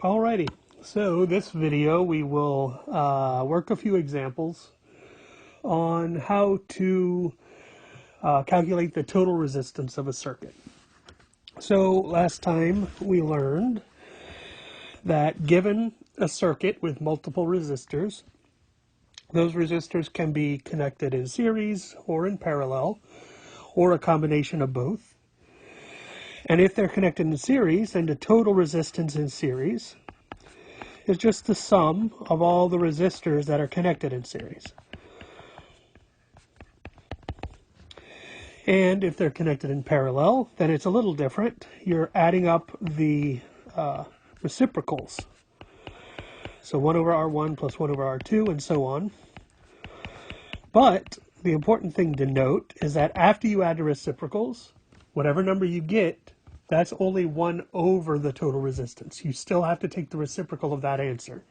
Alrighty, so this video we will work a few examples on how to calculate the total resistance of a circuit. So last time we learned that given a circuit with multiple resistors, those resistors can be connected in series or in parallel or a combination of both. And if they're connected in series, then the total resistance in series is just the sum of all the resistors that are connected in series. And if they're connected in parallel, then it's a little different. You're adding up the reciprocals. So 1 over R1 plus 1 over R2 and so on. But the important thing to note is that after you add the reciprocals, whatever number you get, that's only 1 over the total resistance. You still have to take the reciprocal of that answer.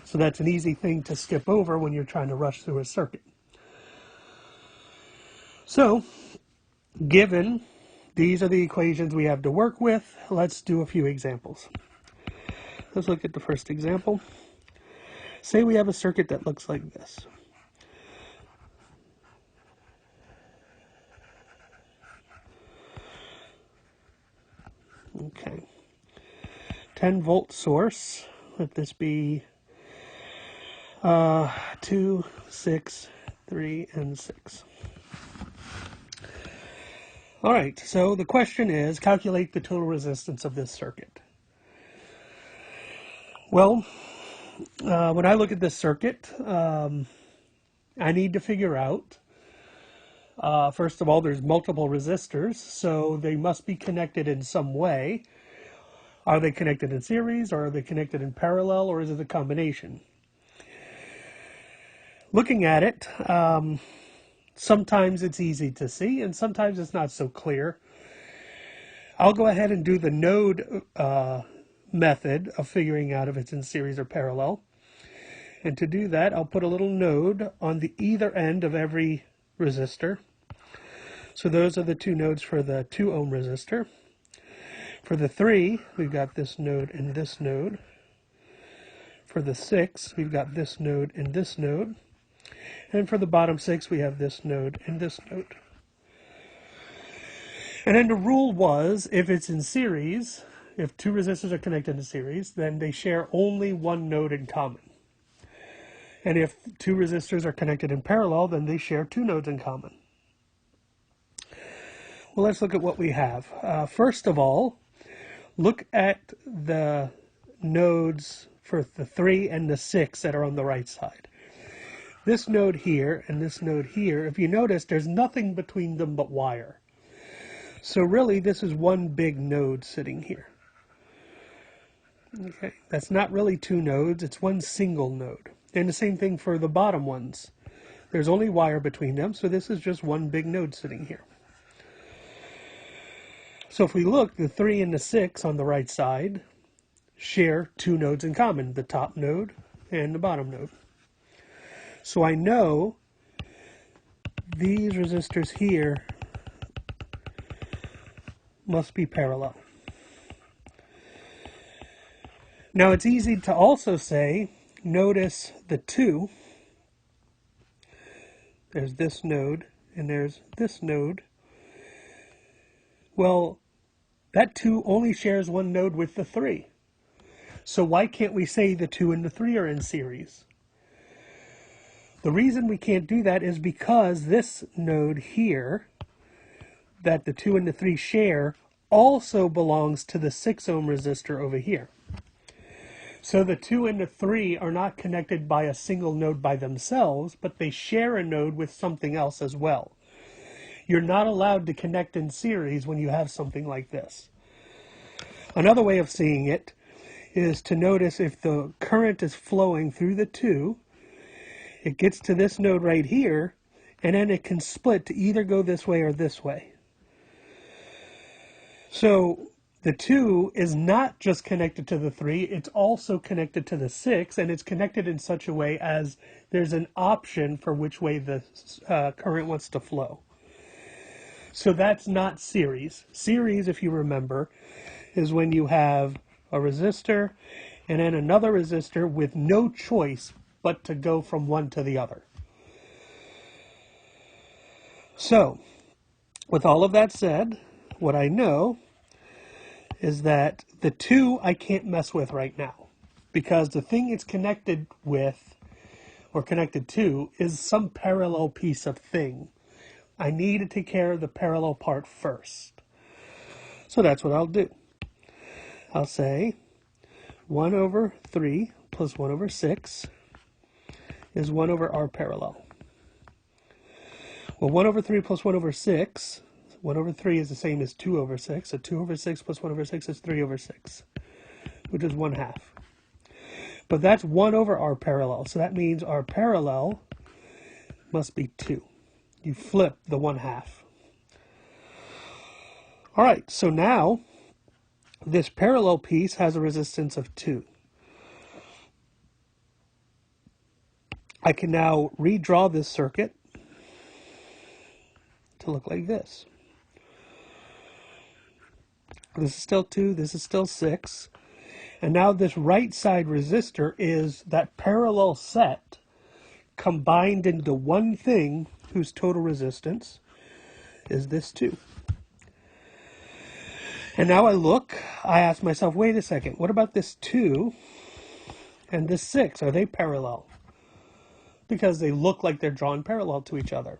So that's an easy thing to skip over when you're trying to rush through a circuit. So, given these are the equations we have to work with, let's do a few examples. Let's look at the first example. Say we have a circuit that looks like this. Okay. 10-volt source. Let this be 2, 6, 3, and 6. All right, so the question is, calculate the total resistance of this circuit. Well, when I look at this circuit, I need to figure out, first of all, there's multiple resistors, so they must be connected in some way. Are they connected in series, or are they connected in parallel, or is it a combination? Looking at it, sometimes it's easy to see, and sometimes it's not so clear. I'll go ahead and do the node method of figuring out if it's in series or parallel. And to do that, I'll put a little node on the either end of every resistor. So those are the two nodes for the 2 ohm resistor. For the 3, we've got this node and this node. For the 6, we've got this node and this node. And for the bottom 6, we have this node and this node. And then the rule was, if it's in series, if 2 resistors are connected in series, then they share only one node in common. And if 2 resistors are connected in parallel, then they share 2 nodes in common. Well, let's look at what we have. First of all, look at the nodes for the 3 and the 6 that are on the right side. This node here and this node here, if you notice, there's nothing between them but wire. So really, this is one big node sitting here. Okay, that's not really 2 nodes, it's one single node. And the same thing for the bottom ones. There's only wire between them, so this is just one big node sitting here. So if we look, the 3 and the 6 on the right side share 2 nodes in common, the top node and the bottom node. So I know these resistors here must be parallel. Now it's easy to also say, notice the 2, there's this node and there's this node. Well, that 2 only shares one node with the 3. So why can't we say the 2 and the 3 are in series? The reason we can't do that is because this node here, that the 2 and the 3 share, also belongs to the 6 ohm resistor over here. So the 2 and the 3 are not connected by a single node by themselves, but they share a node with something else as well. You're not allowed to connect in series when you have something like this. Another way of seeing it is to notice if the current is flowing through the 2, it gets to this node right here, and then it can split to either go this way or this way. So the 2 is not just connected to the 3, it's also connected to the 6, and it's connected in such a way as there's an option for which way the current wants to flow. So that's not series. Series, if you remember, is when you have a resistor, and then another resistor with no choice but to go from one to the other. So, with all of that said, what I know is that the 2 I can't mess with right now, because the thing it's connected with, or connected to, is some parallel piece of thing. I need to take care of the parallel part first. So that's what I'll do. I'll say 1 over 3 plus 1 over 6 is 1 over R parallel. Well, 1 over 3 plus 1 over 6, 1 over 3 is the same as 2 over 6. So 2 over 6 plus 1 over 6 is 3 over 6, which is 1/2. But that's 1 over R parallel. So that means R parallel must be 2. You flip the 1/2. All right, so now this parallel piece has a resistance of 2. I can now redraw this circuit to look like this. This is still 2, this is still 6. And now this right side resistor is that parallel set combined into one thing whose total resistance is this 2. And now I ask myself, wait a second, what about this 2 and this 6? Are they parallel? Because they look like they're drawn parallel to each other.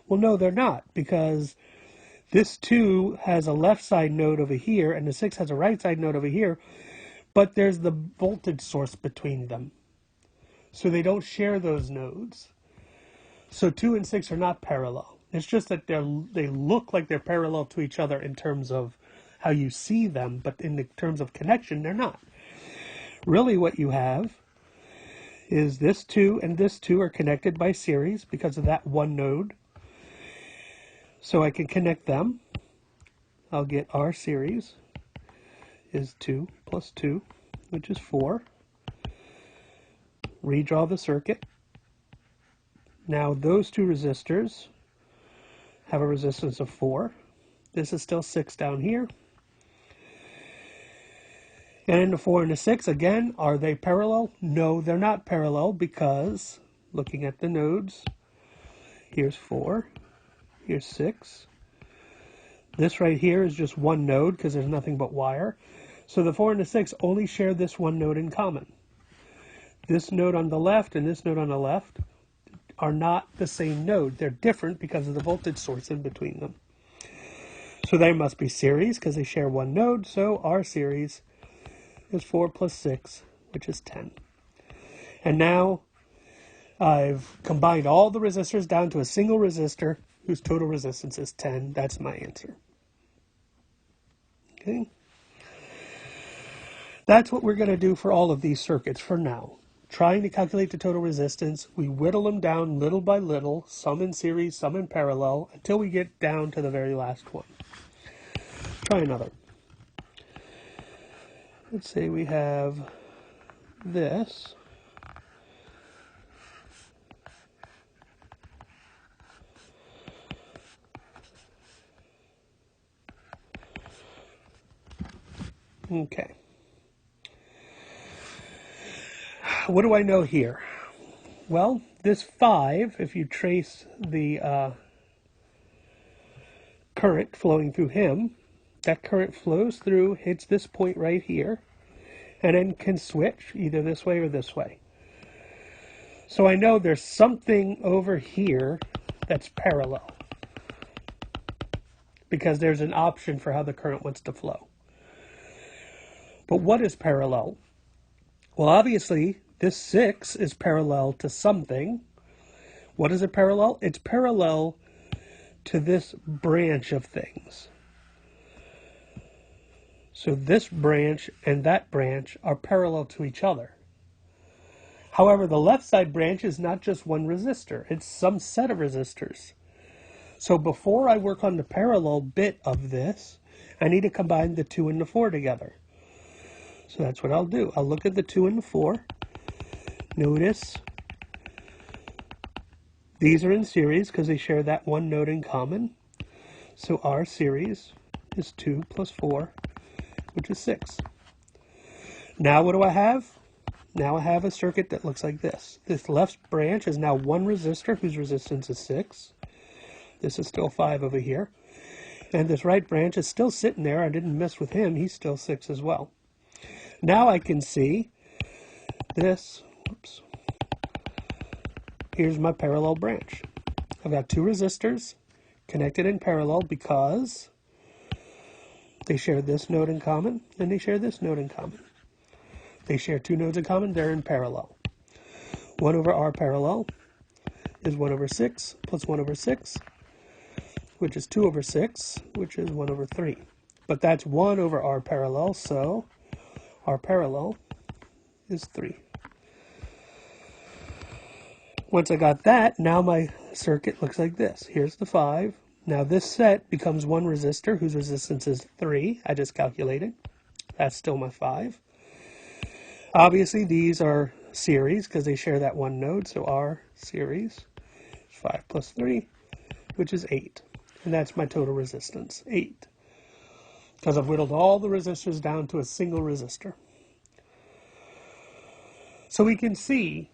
Well, no, they're not, because this 2 has a left side node over here, and the 6 has a right side node over here, but there's the voltage source between them. So they don't share those nodes. So 2 and 6 are not parallel. It's just that they look like they're parallel to each other in terms of how you see them, but in the terms of connection, they're not. Really what you have is this 2 and this 2 are connected by series because of that one node. So I can connect them. I'll get R series is 2 plus 2, which is 4. Redraw the circuit. Now those two resistors have a resistance of 4. This is still 6 down here. And in the 4 and the 6, again, are they parallel? No, they're not parallel because, looking at the nodes, here's 4, here's 6. This right here is just one node because there's nothing but wire. So the 4 and the 6 only share this one node in common. This node on the left and this node on the left are not the same node. They're different because of the voltage source in between them. So they must be series because they share one node. So R series is 4 plus 6, which is 10. And now I've combined all the resistors down to a single resistor whose total resistance is 10. That's my answer. Okay. That's what we're going to do for all of these circuits for now. Trying to calculate the total resistance, we whittle them down little by little, some in series, some in parallel, until we get down to the very last one. Try another. Let's say we have this. Okay. What do I know here? Well, this 5, if you trace the current flowing through him, that current flows through, hits this point right here, and then can switch either this way or this way. So I know there's something over here that's parallel because there's an option for how the current wants to flow. But what is parallel? Well, obviously, this 6 is parallel to something. What is it parallel? It's parallel to this branch of things. So this branch and that branch are parallel to each other. However, the left side branch is not just one resistor. It's some set of resistors. So before I work on the parallel bit of this, I need to combine the 2 and the 4 together. So that's what I'll do. I'll look at the 2 and the 4. Notice these are in series because they share that one node in common. So R series is 2 plus 4, which is 6. Now what do I have? Now I have a circuit that looks like this. This left branch is now one resistor whose resistance is 6. This is still 5 over here. And this right branch is still sitting there. I didn't mess with him. He's still 6 as well. Now I can see this. Oops. Here's my parallel branch. I've got two resistors connected in parallel because they share this node in common and they share this node in common. They share two nodes in common. They're in parallel. 1 over R parallel is 1 over 6 plus 1 over 6, which is 2 over 6, which is 1 over 3. But that's 1 over R parallel, so R parallel is 3. Once I got that, now my circuit looks like this. Here's the 5. Now this set becomes one resistor whose resistance is 3. I just calculated. That's still my 5. Obviously, these are series because they share that one node, so R series is 5 plus 3, which is 8. And that's my total resistance, 8. Because I've whittled all the resistors down to a single resistor. So we can see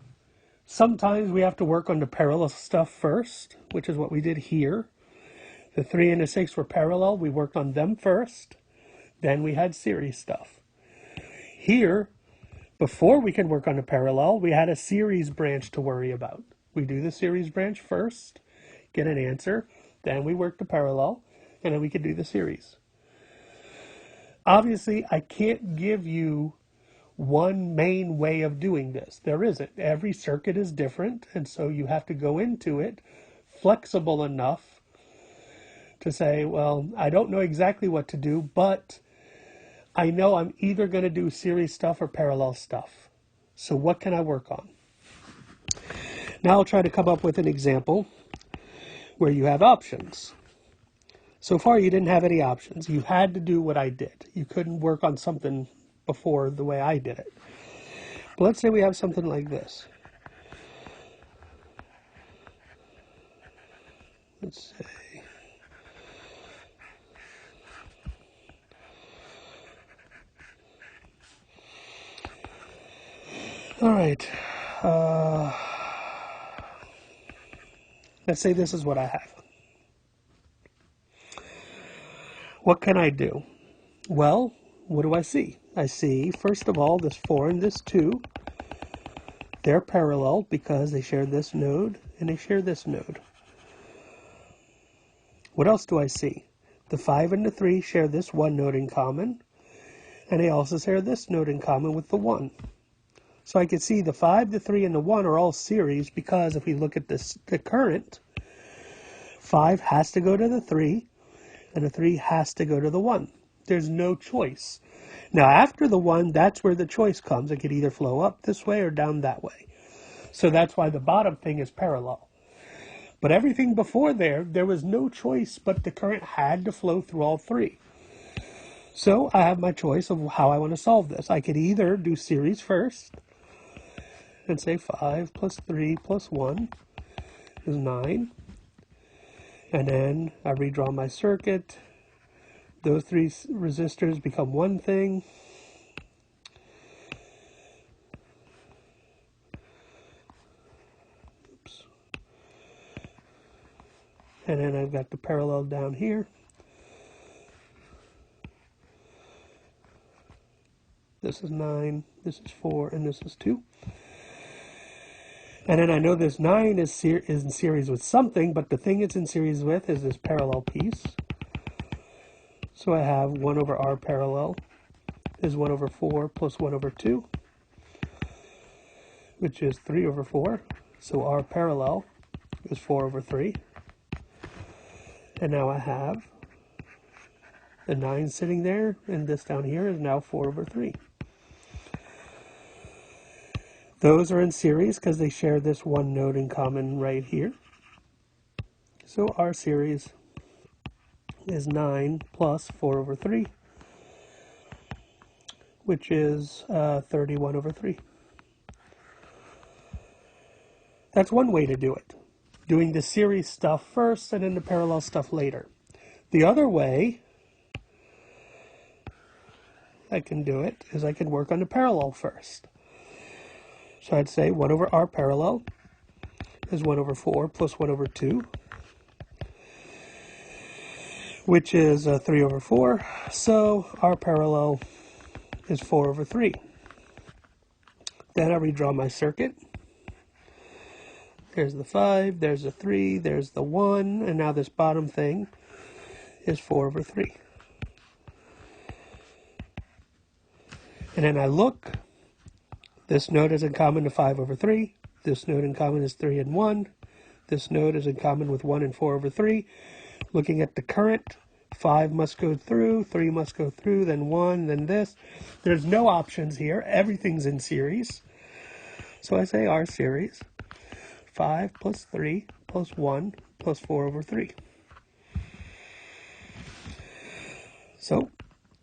sometimes we have to work on the parallel stuff first, which is what we did here. The 3 and the 6 were parallel. We worked on them first. Then we had series stuff. Here, before we can work on the parallel, we had a series branch to worry about. We do the series branch first, get an answer, then we work the parallel, and then we can do the series. Obviously, I can't give you one main way of doing this. There isn't. Every circuit is different, and so you have to go into it flexible enough to say, well, I don't know exactly what to do, but I know I'm either going to do series stuff or parallel stuff. So what can I work on? Now I'll try to come up with an example where you have options. So far you didn't have any options. You had to do what I did. You couldn't work on something before the way I did it. But let's say we have something like this. Let's say all right. Let's say this is what I have. What can I do? Well, what do I see? I see, first of all, this 4 and this 2. They're parallel because they share this node and they share this node. What else do I see? The 5 and the 3 share this one node in common, and they also share this node in common with the 1. So I can see the 5, the 3, and the 1 are all series because if we look at this, the current, 5 has to go to the 3, and the 3 has to go to the 1. There's no choice. Now after the 1, that's where the choice comes. It could either flow up this way or down that way. So that's why the bottom thing is parallel. But everything before there was no choice, but the current had to flow through all 3. So I have my choice of how I want to solve this. I could either do series first and say 5 plus 3 plus 1 is 9. And then I redraw my circuit. Those 3 resistors become one thing. Oops. And then I've got the parallel down here. This is 9, this is 4, and this is 2. And then I know this 9 is in series with something, but the thing it's in series with is this parallel piece. So I have 1 over R parallel is 1 over 4 plus 1 over 2, which is 3 over 4. So R parallel is 4 over 3. And now I have the 9 sitting there, and this down here is now 4 over 3. Those are in series because they share this one node in common right here. So our series is 9 plus 4 over 3, which is 31 over 3. That's one way to do it. Doing the series stuff first and then the parallel stuff later. The other way I can do it is I can work on the parallel first. So I'd say 1 over r parallel is 1 over 4 plus 1 over 2, which is 3 over 4. So r parallel is 4 over 3. Then I redraw my circuit. There's the 5, there's the 3, there's the 1, and now this bottom thing is 4 over 3. And then I look, this node is in common to 5 over 3, this node in common is 3 and 1, this node is in common with 1 and 4 over 3. Looking at the current, 5 must go through, 3 must go through, then 1, then this. There's no options here, everything's in series. So I say R series, 5 plus 3 plus 1 plus 4 over 3. So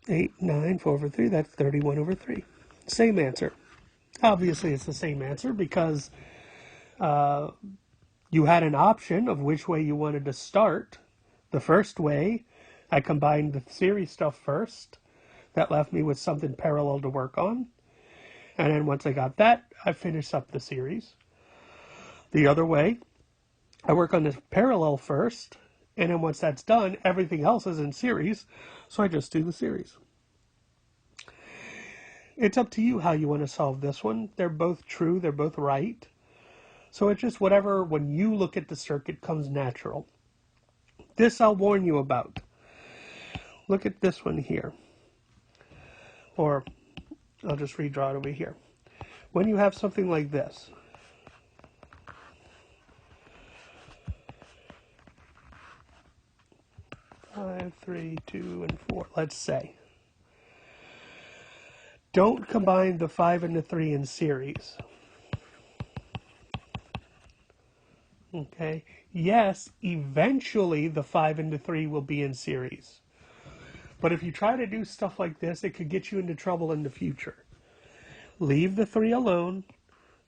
8, 9, 4 over 3, that's 31 over 3. Same answer. Obviously, it's the same answer because you had an option of which way you wanted to start. The first way, I combined the series stuff first. That left me with something parallel to work on. And then once I got that, I finished up the series. The other way, I work on the parallel first, and then once that's done, everything else is in series, so I just do the series. It's up to you how you want to solve this one. They're both true, they're both right. So it's just whatever, when you look at the circuit, comes natural. This I'll warn you about. Look at this one here. Or I'll just redraw it over here. When you have something like this, 5, 3, 2, and 4, let's say. Don't combine the 5 and the 3 in series. Okay? Yes, eventually the 5 and the 3 will be in series. But if you try to do stuff like this, it could get you into trouble in the future. Leave the 3 alone.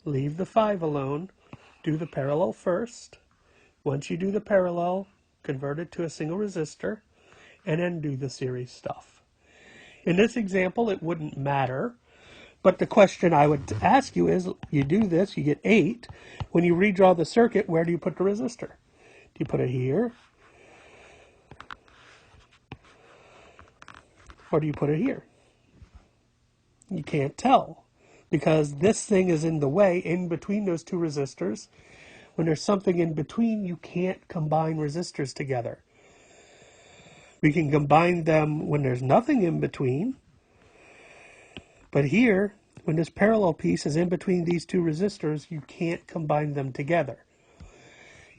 Leave the 5 alone. Do the parallel first. Once you do the parallel, convert it to a single resistor, and then do the series stuff. In this example, it wouldn't matter, but the question I would ask you is, you do this, you get 8. When you redraw the circuit, where do you put the resistor? Do you put it here? Or do you put it here? You can't tell, because this thing is in the way, in between those two resistors. When there's something in between, you can't combine resistors together. We can combine them when there's nothing in between. But here, when this parallel piece is in between these two resistors, you can't combine them together.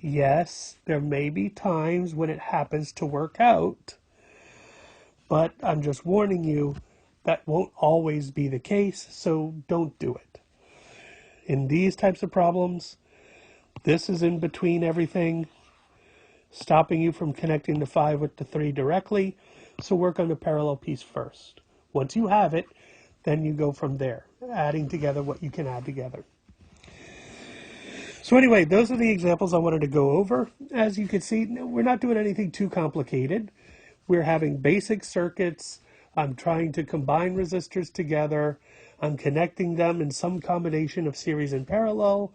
Yes, there may be times when it happens to work out, but I'm just warning you, that won't always be the case, so don't do it. In these types of problems, this is in between everything, stopping you from connecting the 5 with the 3 directly, so work on the parallel piece first. Once you have it, then you go from there, adding together what you can add together. So anyway, those are the examples I wanted to go over. As you can see, we're not doing anything too complicated. We're having basic circuits. I'm trying to combine resistors together. I'm connecting them in some combination of series and parallel.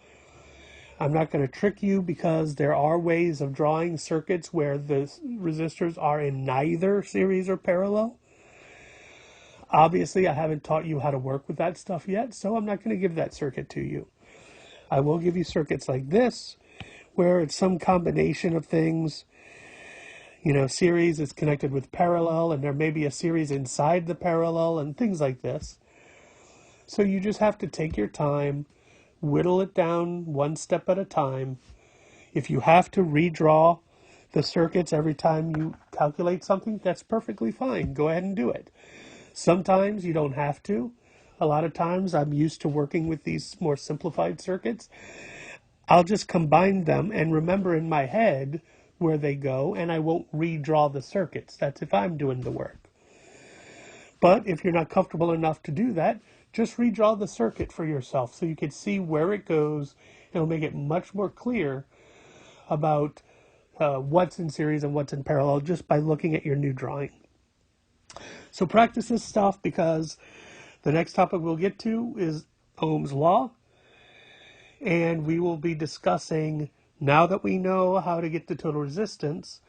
I'm not going to trick you because there are ways of drawing circuits where the resistors are in neither series or parallel. Obviously, I haven't taught you how to work with that stuff yet, so I'm not going to give that circuit to you. I will give you circuits like this, where it's some combination of things. You know, series is connected with parallel, and there may be a series inside the parallel, and things like this. So you just have to take your time, whittle it down one step at a time. If you have to redraw the circuits every time you calculate something, that's perfectly fine. Go ahead and do it. Sometimes you don't have to. A lot of times I'm used to working with these more simplified circuits. I'll just combine them and remember in my head where they go, and I won't redraw the circuits. That's if I'm doing the work. But if you're not comfortable enough to do that, just redraw the circuit for yourself so you can see where it goes. It'll make it much more clear about what's in series and what's in parallel just by looking at your new drawing. So practice this stuff, because the next topic we'll get to is Ohm's law, and we will be discussing, now that we know how to get the total resistance,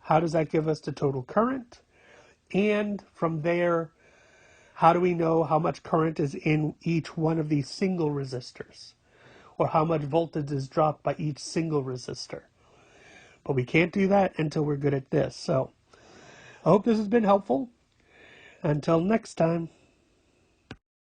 how does that give us the total current? And from there, how do we know how much current is in each one of these single resistors? Or how much voltage is dropped by each single resistor? But we can't do that until we're good at this. So I hope this has been helpful. Until next time.